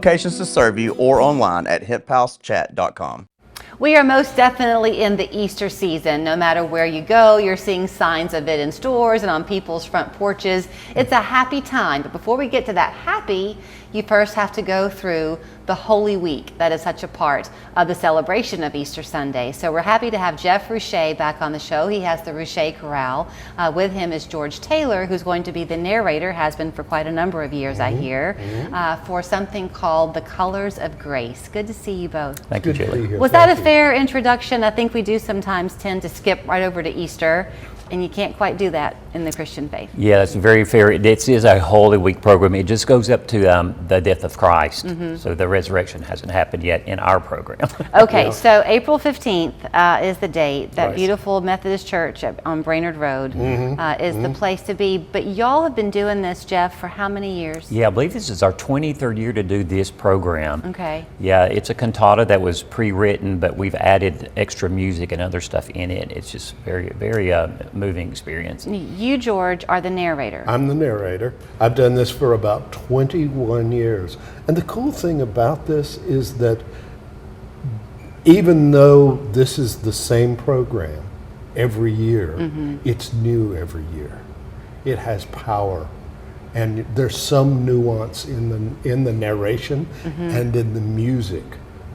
Locations to serve you or online at hiphousechat.com. We are most definitely in the Easter season. No matter where you go, you're seeing signs of it in stores and on people's front porches. It's a happy time, but before we get to that happy, you first have to go through the Holy Week. That is such a part of the celebration of Easter Sunday. So we're happy to have Jeff Roueche back on the show. He has the Roueche Chorale. With him is George Taylor, who's going to be the narrator, has been for quite a number of years, I hear, for something called The Colors of Grace. Good to see you both. Thank you, Julie. Was that a fair introduction? I think we do sometimes tend to skip right over to Easter, and you can't quite do that in the Christian faith. Yeah, that's very fair. This is a Holy Week program. It just goes up to the death of Christ. So the resurrection hasn't happened yet in our program. Okay, so April 15th is the date. That beautiful Methodist church on Brainerd Road is the place to be. But y'all have been doing this, Jeff, for how many years? Yeah, I believe this is our 23rd year to do this program. Okay. Yeah, it's a cantata that was pre-written, but we've added extra music and other stuff in it. It's just very, very moving experience. You, George, are the narrator. I'm the narrator. I've done this for about 21 years. And the cool thing about this is that even though this is the same program every year, it's new every year. It has power. And there's some nuance in the narration and in the music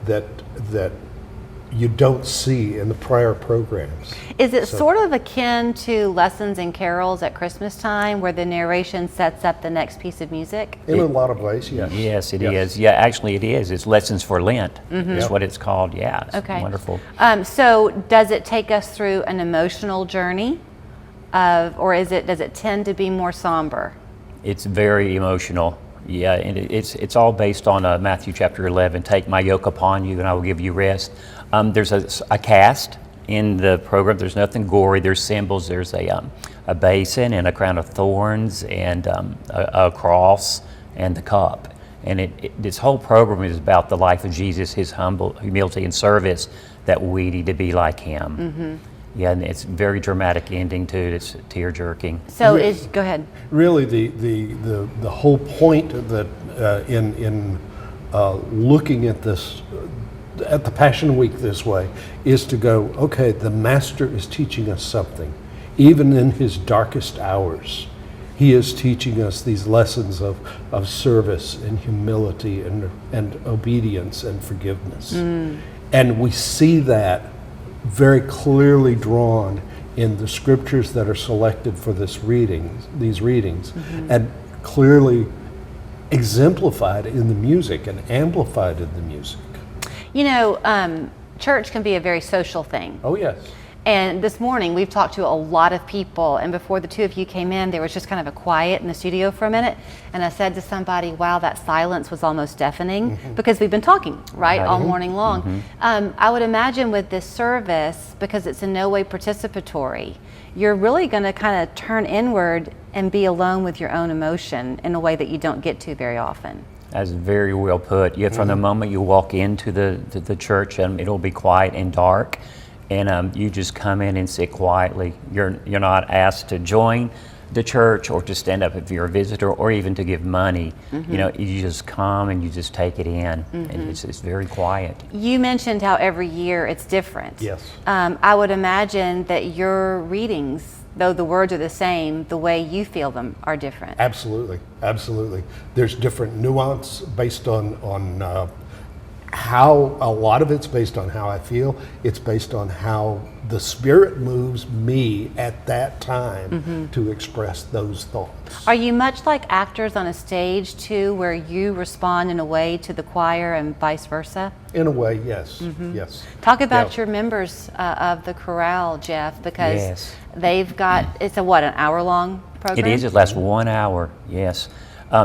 that you don't see in the prior programs. Is it sort of akin to lessons and carols at Christmas time, where the narration sets up the next piece of music? In a lot of ways, yes. Yes, it is. Yeah, actually it is. It's Lessons for Lent. That's what it's called. Yeah, it's wonderful. So does it take us through an emotional journey, or does it tend to be more somber? It's very emotional. Yeah, and it's all based on Matthew chapter 11. Take my yoke upon you and I will give you rest. There's a cast in the program. There's nothing gory. There's symbols. There's a basin and a crown of thorns and a cross and the cup. And this whole program is about the life of Jesus, his humble humility and service, that we need to be like him. Yeah, and it's a very dramatic ending too. It's tear-jerking. So go ahead. Really, the whole point that in looking at this, at the Passion Week this way, is to go, okay, the Master is teaching us something. Even in his darkest hours, he is teaching us these lessons of service and humility and obedience and forgiveness. And we see that very clearly drawn in the scriptures that are selected for these readings, and clearly exemplified in the music and amplified in the music. You know, church can be a very social thing. Oh, yes. And this morning we've talked to a lot of people, and before the two of you came in, there was just kind of a quiet in the studio for a minute, and I said to somebody, wow, that silence was almost deafening, because we've been talking, all morning long. I would imagine with this service, because it's in no way participatory, you're really going to kind of turn inward and be alone with your own emotion in a way that you don't get to very often. That's very well put. Yeah, from the moment you walk into the church, it'll be quiet and dark. And you just come in and sit quietly. You're not asked to join the church or to stand up if you're a visitor or even to give money. You know, you just come and you just take it in, and it's very quiet. You mentioned how every year it's different. Yes. I would imagine that your readings, though the words are the same, the way you feel them are different. Absolutely, absolutely. There's different nuance based on how, a lot of it's based on how I feel. It's based on how the Spirit moves me at that time to express those thoughts. Are you much like actors on a stage too, where you respond in a way to the choir and vice versa? In a way, yes, yes. Talk about your members of the chorale, Jeff, because they've got, it's an hour-long program? It is. It lasts 1 hour, yes.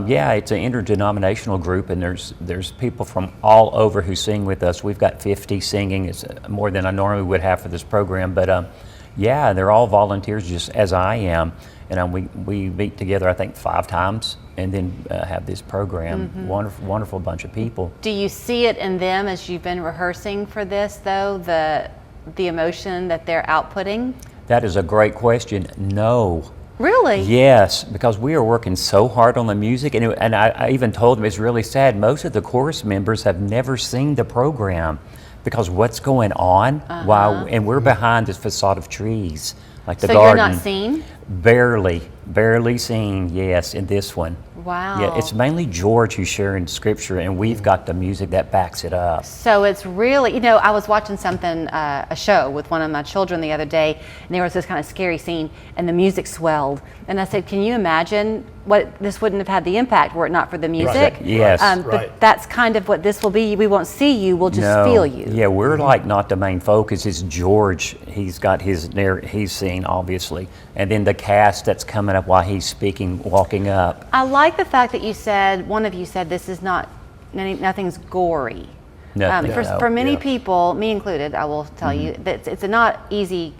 Yeah, it's an interdenominational group, and there's people from all over who sing with us. We've got 50 singing. It's more than I normally would have for this program, but yeah, they're all volunteers, just as I am. And we meet together, I think, 5 times, and then have this program. Wonderful bunch of people. Do you see it in them as you've been rehearsing for this, though, the emotion that they're outputting? That is a great question. No. Really? Yes, because we are working so hard on the music, and I even told them it's really sad. Most of the chorus members have never seen the program because what's going on and we're behind this facade of trees, like the So garden. you're not seen? Barely seen, yes, in this one. Wow. Yeah, it's mainly George who's sharing scripture, and we've got the music that backs it up. So it's really, I was watching something, a show with one of my children the other day, and there was this kind of scary scene, and the music swelled. And I said, can you imagine what this wouldn't have had the impact were it not for the music? Right. Yes. But that's kind of what this will be. We won't see you, we'll just feel you. Yeah, we're like not the main focus. It's George. He's got he's seen, obviously. And then the cast that's coming up while he's speaking, walking up. I like the fact that you said, one of you said this is nothing's gory. For many people, me included, I will tell you, that it's a not easy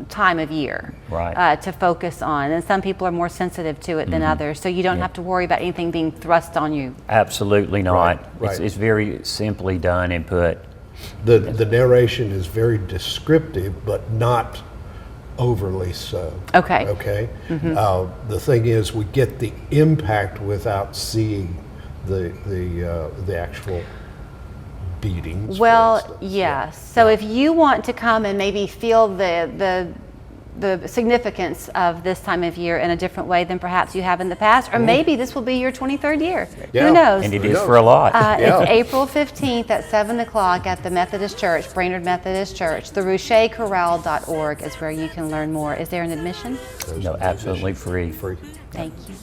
time of year to focus on, and some people are more sensitive to it than others, so you don't have to worry about anything being thrust on you. Absolutely not. Right. It's very simply done and put. The narration is very descriptive, but not overly so. Okay. Okay. The thing is, we get the impact without seeing the actual beatings. Well, yes. So if you want to come and maybe feel the significance of this time of year in a different way than perhaps you have in the past, or maybe this will be your 23rd year. Yeah. Who knows? And it is for a lot. It's April 15th at 7 o'clock at the Methodist Church, Brainerd Methodist Church. The Roueche Chorale.org is where you can learn more. Is there an admission? No, absolutely free. Thank you.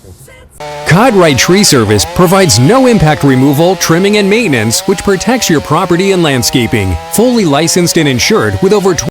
Codright Tree Service provides no impact removal, trimming, and maintenance, which protects your property and landscaping. Fully licensed and insured with over